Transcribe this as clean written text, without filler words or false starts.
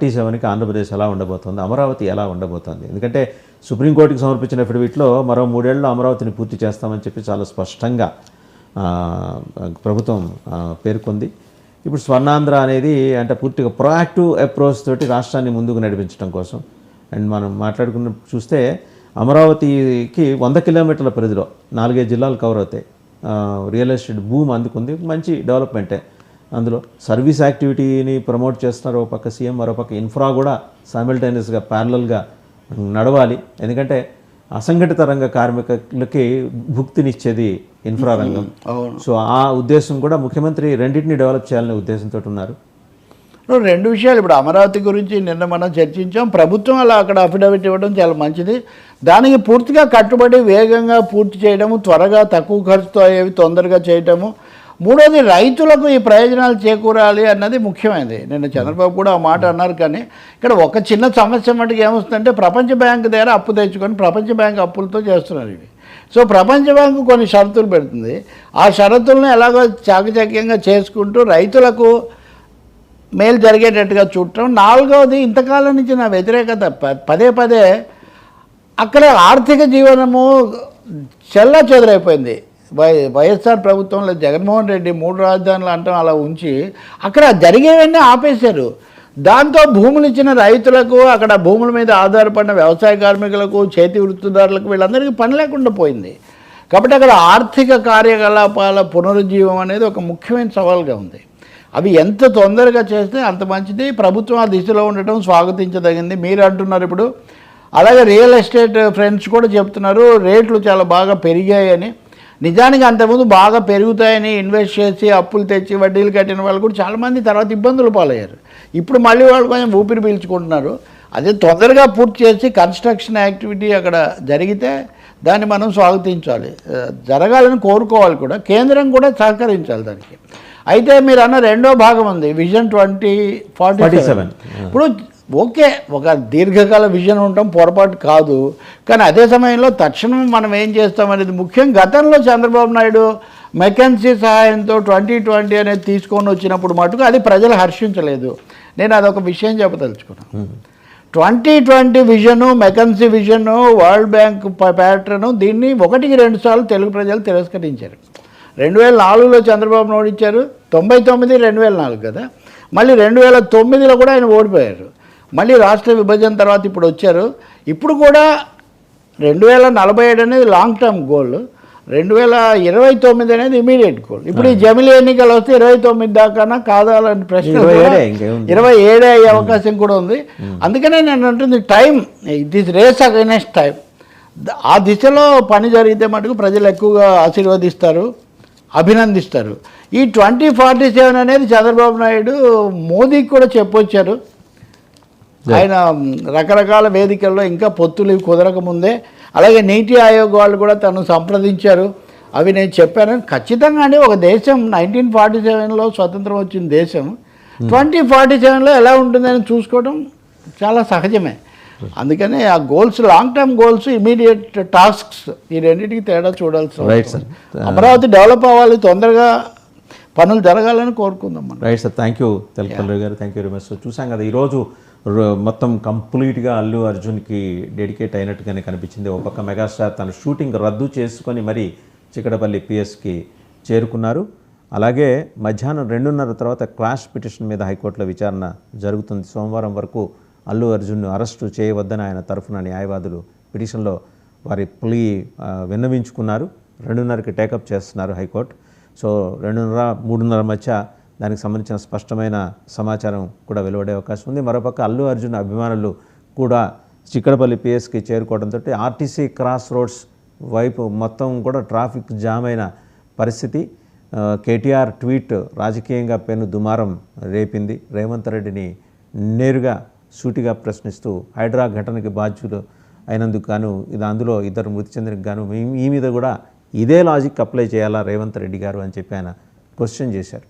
47కి ఆంధ్రప్రదేశ్ ఎలా ఉండబోతోంది, అమరావతి ఎలా ఉండబోతోంది? ఎందుకంటే సుప్రీంకోర్టుకి సమర్పించిన అఫిడవిట్లో మరో 3 ఏళ్లలో అమరావతిని పూర్తి చేస్తామని చెప్పి చాలా స్పష్టంగా ప్రభుత్వం పేర్కొంది. ఇప్పుడు స్వర్ణాంధ్ర అనేది అంటే పూర్తిగా ప్రొయాక్టివ్ అప్రోచ్ తోటి రాష్ట్రాన్ని ముందుకు నడిపించడం కోసం. అండ్ మనం మాట్లాడుకున్న చూస్తే అమరావతికి 100 కిలోమీటర్ల పరిధిలో 4-5 జిల్లాలు కవర్ అవుతాయి. రియల్ ఎస్టేట్ భూమి అందుకుంది, మంచి డెవలప్మెంటే. అందులో సర్వీస్ యాక్టివిటీని ప్రమోట్ చేస్తున్నారు ఒక పక్క సీఎం, మరోపక్క ఇన్ఫ్రా కూడా సైమల్టేనియస్గా ప్యారలల్గా నడవాలి. ఎందుకంటే అసంఘటిత రంగ కార్మికులకి భుక్తినిచ్చేది ఇన్ఫ్రా రంగం. సో ఆ ఉద్దేశం కూడా ముఖ్యమంత్రి రెండింటిని డెవలప్ చేయాలనే ఉద్దేశంతో ఉన్నారు. 2 విషయాలు ఇప్పుడు అమరావతి గురించి నిన్న మనం చర్చించాం. ప్రభుత్వం అలా అక్కడ అఫిడవిట్ ఇవ్వడం చాలా మంచిది. దానికి పూర్తిగా కట్టుబడి వేగంగా పూర్తి చేయడము, త్వరగా తక్కువ ఖర్చుతో అయ్యేవి తొందరగా చేయటము. 3వది రైతులకు ఈ ప్రయోజనాలు చేకూరాలి అన్నది ముఖ్యమైనది. నిన్న చంద్రబాబు కూడా ఆ మాట అన్నారు. కానీ ఇక్కడ ఒక చిన్న సమస్య మటుకు ఏమొస్తుందంటే ప్రపంచ బ్యాంకు దగ్గర అప్పు తెచ్చుకొని ప్రపంచ బ్యాంకు అప్పులతో చేస్తున్నారు ఇవి. సో ప్రపంచ బ్యాంకు కొన్ని షరతులు పెడుతుంది. ఆ షరతులను ఎలాగో చాకచక్యంగా చేసుకుంటూ రైతులకు మేలు జరిగేటట్టుగా చూడటం. 4వది ఇంతకాలం నుంచి నా వ్యతిరేకత పదే పదే అక్కడ ఆర్థిక జీవనము చెల్లా చెదరైపోయింది. వైఎస్ఆర్ ప్రభుత్వంలో జగన్మోహన్ రెడ్డి 3 రాజధానులు అంటాం అలా ఉంచి అక్కడ జరిగేవన్నీ ఆపేశారు. దాంతో భూములు ఇచ్చిన రైతులకు, అక్కడ భూముల మీద ఆధారపడిన వ్యవసాయ కార్మికులకు, చేతి వృత్తిదారులకు వీళ్ళందరికీ పని లేకుండా పోయింది. కాబట్టి అక్కడ ఆర్థిక కార్యకలాపాల పునరుజ్జీవం అనేది ఒక ముఖ్యమైన సవాల్గా ఉంది. అవి ఎంత తొందరగా చేస్తే అంత మంచిది. ప్రభుత్వం ఆ దిశలో ఉండటం స్వాగతించదగింది. మీరు అంటున్నారు ఇప్పుడు. అలాగే రియల్ ఎస్టేట్ ఫ్రెండ్స్ కూడా చెప్తున్నారు రేట్లు చాలా బాగా పెరిగాయని. నిజానికి అంతకుముందు బాగా పెరుగుతాయని ఇన్వెస్ట్ చేసి అప్పులు తెచ్చి వడ్డీలు కట్టిన వాళ్ళు కూడా చాలామంది తర్వాత ఇబ్బందులు పాలయ్యారు. ఇప్పుడు మళ్ళీ వాళ్ళు కొంచెం ఊపిరి పీల్చుకుంటున్నారు. అదే తొందరగా పూర్తి చేసి కన్స్ట్రక్షన్ యాక్టివిటీ అక్కడ జరిగితే దాన్ని మనం స్వాగతించాలి, జరగాలని కోరుకోవాలి కూడా. కేంద్రం కూడా సహకరించాలి దానికి. అయితే మీరు అన్న 2వ భాగం ఉంది, విజన్ 2047. ఇప్పుడు ఓకే, ఒక దీర్ఘకాల విజన్ ఉండటం పొరపాటు కాదు. కానీ అదే సమయంలో తక్షణం మనం ఏం చేస్తామనేది ముఖ్యం. గతంలో చంద్రబాబు నాయుడు మెకెన్సీ సహాయంతో 2020 అనేది తీసుకొని వచ్చినప్పుడు మటుకు అది ప్రజలు హర్షించలేదు. నేను అదొక విషయం చెప్పదలుచుకున్నాను. 2020 vision, McKenzie vision, world bank pattern దీన్ని 1-2 సార్లు తెలుగు ప్రజలు తిరస్కరించారు. 2004లో చంద్రబాబు నాయుడు ఇచ్చారు, 99 2004 కదా. మళ్ళీ 2009లో కూడా ఆయన ఓడిపోయారు. మళ్ళీ రాష్ట్ర విభజన తర్వాత ఇప్పుడు వచ్చారు. ఇప్పుడు కూడా 2047 అనేది లాంగ్ టర్మ్ గోల్, 2029 అనేది ఇమీడియట్ గోల్. ఇప్పుడు ఈ జమిలీ ఎన్నికలు వస్తే 29 దాకా కాదాలని ప్రశ్న 27 అయ్యే అవకాశం కూడా ఉంది. అందుకనే నేను అంటుంది time, this race against time. ఆ దిశలో పని జరిగితే మటుకు ప్రజలు ఎక్కువగా ఆశీర్వదిస్తారు, అభినందిస్తారు. ఈ 2047 అనేది చంద్రబాబు నాయుడు మోదీకి కూడా చెప్పొచ్చారు. ఆయన రకరకాల వేదికల్లో ఇంకా పొత్తులు కుదరకముందే. అలాగే నీతి ఆయోగ్ వాళ్ళు కూడా తను సంప్రదించారు. అవి నేను చెప్పాను. ఖచ్చితంగానే ఒక దేశం 1947లో స్వతంత్రం వచ్చిన దేశం 2047లో ఎలా ఉంటుందని చూసుకోవడం చాలా సహజమే. అందుకనే ఆ goals, long term goals, immediate tasks, ఈ రెండింటికి తేడా చూడాల్సి. అమరావతి డెవలప్ అవ్వాలి, తొందరగా పనులు జరగాలని కోరుకుందాం మనం. రైట్ సార్, థ్యాంక్ యూ తెలపల్లి గారు, థ్యాంక్ యూ వెరీ మచ్. చూసాం కదా ఈరోజు మొత్తం కంప్లీట్గా అల్లు అర్జున్కి డెడికేట్ అయినట్టుగానే కనిపించింది. ఒక పక్క మెగాస్టార్ తన షూటింగ్ రద్దు చేసుకొని మరి చిక్కడపల్లి పిఎస్కి చేరుకున్నారు. అలాగే మధ్యాహ్నం 2:30 తర్వాత క్వాష్ పిటిషన్ మీద హైకోర్టులో విచారణ జరుగుతుంది. సోమవారం వరకు అల్లు అర్జున్ను అరెస్టు చేయవద్దని ఆయన తరఫున న్యాయవాదులు పిటిషన్లో వారి ప్లీ విన్నవించుకున్నారు. 2:30కి టేకప్ చేస్తున్నారు హైకోర్టు. సో 2:30-3:30 మధ్య దానికి సంబంధించిన స్పష్టమైన సమాచారం కూడా వెలువడే అవకాశం ఉంది. మరోపక్క అల్లు అర్జున్ అభిమానులు కూడా చిక్కడపల్లి పిఎస్కి చేరుకోవడంతో ఆర్టీసీ క్రాస్ రోడ్స్ వైపు మొత్తం కూడా ట్రాఫిక్ జామ్ అయిన పరిస్థితి. కేటీఆర్ ట్వీట్ రాజకీయంగా పెను దుమారం రేపింది. రేవంత్ రెడ్డిని నేరుగా సూటిగా ప్రశ్నిస్తూ హైడ్రా ఘటనకి బాధ్యులు అయినందుకు గాను అందులో 2 మృతి చెందినకు గాను ఈ మీద కూడా ఇదే లాజిక్ అప్లై చేయాలా రేవంత్ రెడ్డి గారు అని చెప్పి ఆయన క్వశ్చన్ చేశారు.